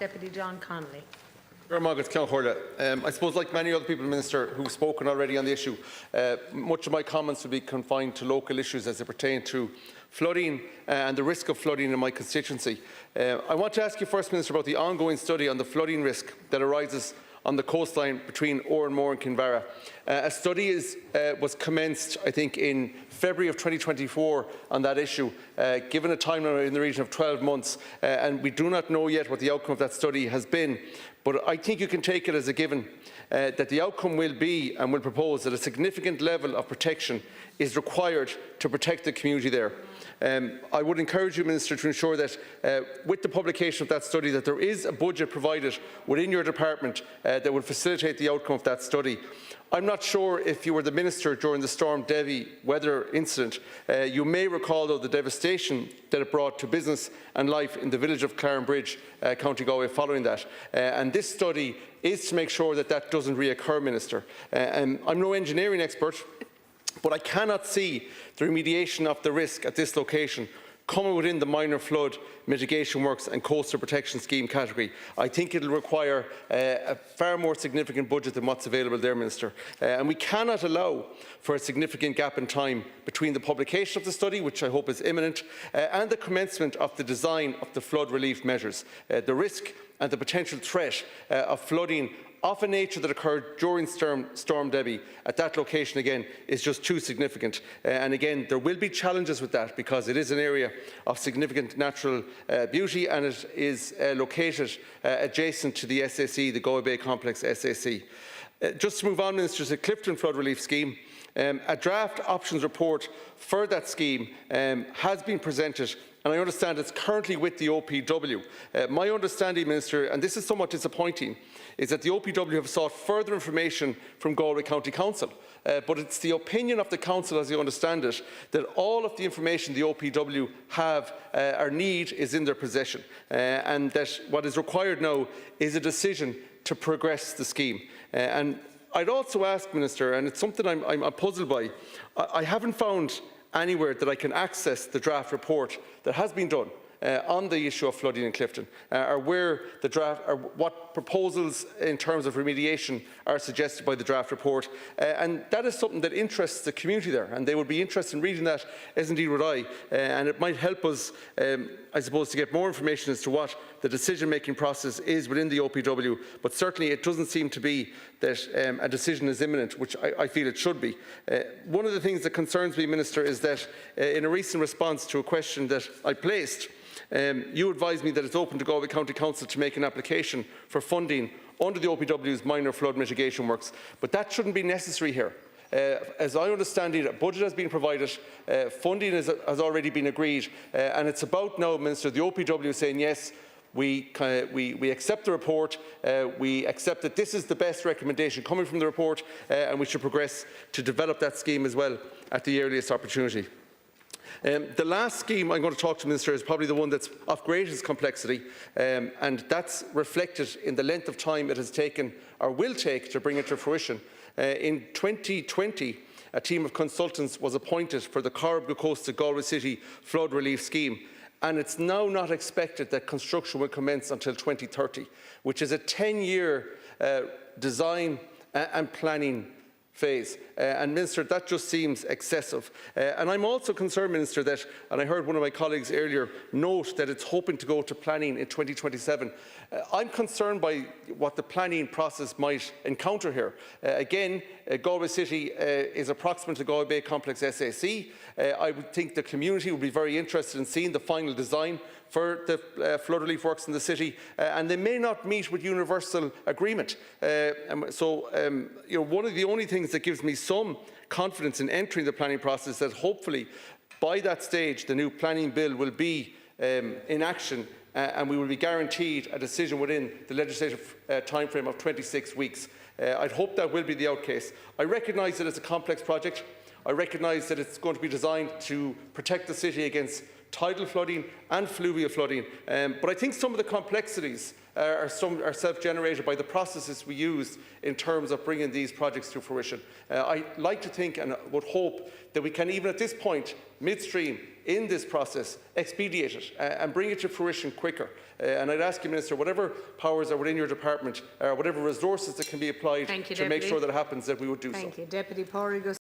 Deputy John Connolly. I suppose, like many other people, Minister, who have spoken already on the issue, much of my comments will be confined to local issues as they pertain to flooding and the risk of flooding in my constituency. I want to ask you first, Minister, about the ongoing study on the flooding risk that arises on the coastline between Oranmore and Kinvara. A study was commenced, I think, in February of 2024 on that issue, given a timeline in the region of 12 months, and we do not know yet what the outcome of that study has been. But I think you can take it as a given that the outcome will be and will propose that a significant level of protection is required to protect the community there. I would encourage you, Minister, to ensure that with the publication of that study that there is a budget provided within your department that would facilitate the outcome of that study. I'm not sure if you were the Minister during the Storm Devi weather incident. You may recall, though, the devastation that it brought to business and life in the village of Clarinbridge, County Galway, following that. And this study is to make sure that that doesn't reoccur, Minister. I'm no engineering expert, but I cannot see the remediation of the risk at this location coming within the minor flood mitigation works and coastal protection scheme category. I think it will require a far more significant budget than what's available there, Minister. And we cannot allow for a significant gap in time between the publication of the study, which I hope is imminent, and the commencement of the design of the flood relief measures. The risk and the potential threat of flooding of a nature that occurred during Storm Debbie at that location again is just too significant. And again, there will be challenges with that because it is an area of significant natural beauty, and it is located adjacent to the SAC, the Galway Bay Complex SAC. Just to move on, Minister, to the Clifden Flood Relief Scheme. A draft options report for that scheme has been presented, and I understand it's currently with the OPW. My understanding, Minister, and this is somewhat disappointing, is that the OPW have sought further information from Galway County Council. But it's the opinion of the Council, as I understand it, that all of the information the OPW have or need is in their possession, and that what is required now is a decision to progress the scheme. And I'd also ask, Minister, and it's something I'm puzzled by, I haven't found anywhere that I can access the draft report that has been done on the issue of flooding in Clifden, or where the draft, or what proposals in terms of remediation are suggested by the draft report. And that is something that interests the community there, and they would be interested in reading that, as indeed would I. And it might help us, I suppose, to get more information as to what the decision-making process is within the OPW. But certainly it doesn't seem to be that a decision is imminent, which I feel it should be. One of the things that concerns me, Minister, is that in a recent response to a question that I placed, you advised me that it's open to Galway County Council to make an application for funding under the OPW's minor flood mitigation works, but that shouldn't be necessary here. As I understand it, a budget has been provided, funding has already been agreed, and it's about now, Minister, the OPW saying yes, we accept the report, we accept that this is the best recommendation coming from the report, and we should progress to develop that scheme as well at the earliest opportunity. The last scheme I'm going to talk to, Minister, is probably the one that's of greatest complexity, and that's reflected in the length of time it has taken or will take to bring it to fruition. In 2020, a team of consultants was appointed for the Coirib Cósta Galway City Flood Relief Scheme, and it's now not expected that construction will commence until 2030, which is a 10-year design and planning phase. And Minister, that just seems excessive. And I'm also concerned, Minister, that, and I heard one of my colleagues earlier note that it's hoping to go to planning in 2027. I'm concerned by what the planning process might encounter here. Again, Galway City is approximate to Galway Bay Complex SAC. I would think the community would be very interested in seeing the final design for the flood relief works in the city, and they may not meet with universal agreement. One of the only things that gives me some confidence in entering the planning process is that hopefully by that stage the new planning bill will be in action, and we will be guaranteed a decision within the legislative timeframe of 26 weeks. I'd hope that will be the outcase. I recognise that it's a complex project. I recognise that it's going to be designed to protect the city against tidal flooding and fluvial flooding, but I think some of the complexities are self-generated by the processes we use in terms of bringing these projects to fruition. I like to think and would hope that we can, even at this point, midstream in this process, expedite it and bring it to fruition quicker. And I'd ask you, Minister, whatever powers are within your department, or whatever resources that can be applied to make sure that it happens, that we would do so. Thank you. Deputy Pádraig